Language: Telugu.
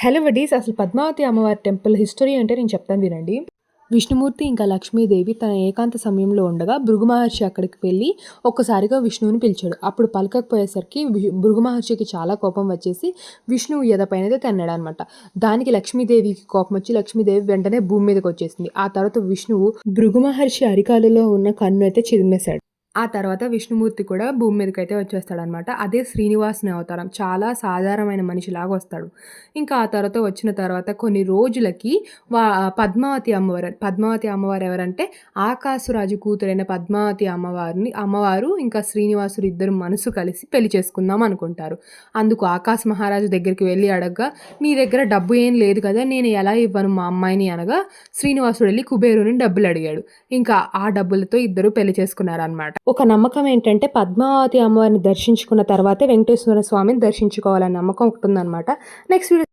హలో వడీస్, అసలు పద్మావతి అమ్మవారి టెంపుల్ హిస్టరీ అంటే నేను చెప్తాను వినండి. విష్ణుమూర్తి ఇంకా లక్ష్మీదేవి తన ఏకాంత సమయంలో ఉండగా భృగు మహర్షి అక్కడికి వెళ్ళి ఒక్కసారిగా విష్ణువుని పిలిచాడు. అప్పుడు పలకకపోయేసరికి భృగు మహర్షికి చాలా కోపం వచ్చేసి విష్ణువు ఎదపైనదే తన్నాడనమాట. దానికి లక్ష్మీదేవికి కోపం వచ్చి లక్ష్మీదేవి వెంటనే భూమి మీదకి వచ్చేసింది. ఆ తర్వాత విష్ణువు భృగు మహర్షి అరికాలులో ఉన్న కన్ను అయితే చిదిమేశాడు. ఆ తర్వాత విష్ణుమూర్తి కూడా భూమి మీదకైతే వచ్చేస్తాడనమాట. అదే శ్రీనివాసుని అవతారం. చాలా సాధారణమైన మనిషిలాగా వస్తాడు. ఇంకా ఆ తర్వాత వచ్చిన తర్వాత కొన్ని రోజులకి పద్మావతి అమ్మవారు ఎవరంటే ఆకాశరాజు కూతురైన పద్మావతి అమ్మవారు ఇంకా శ్రీనివాసుడు ఇద్దరు మనసు కలిసి పెళ్లి చేసుకుందాం అనుకుంటారు. అందుకు ఆకాశ మహారాజు దగ్గరికి వెళ్ళి అడగగా, నీ దగ్గర డబ్బు ఏం లేదు కదా, నేను ఎలా ఇవ్వను మా అమ్మాయిని అనగా, శ్రీనివాసుడు వెళ్ళి కుబేరుని డబ్బులు అడిగాడు. ఇంకా ఆ డబ్బులతో ఇద్దరు పెళ్లి చేసుకున్నారనమాట. ఒక నమ్మకం ఏంటంటే పద్మావతి అమ్మవారిని దర్శించుకున్న తర్వాతే వెంకటేశ్వర స్వామిని దర్శించుకోవాలనే నమ్మకం ఒకటి ఉందన్నమాట. Next video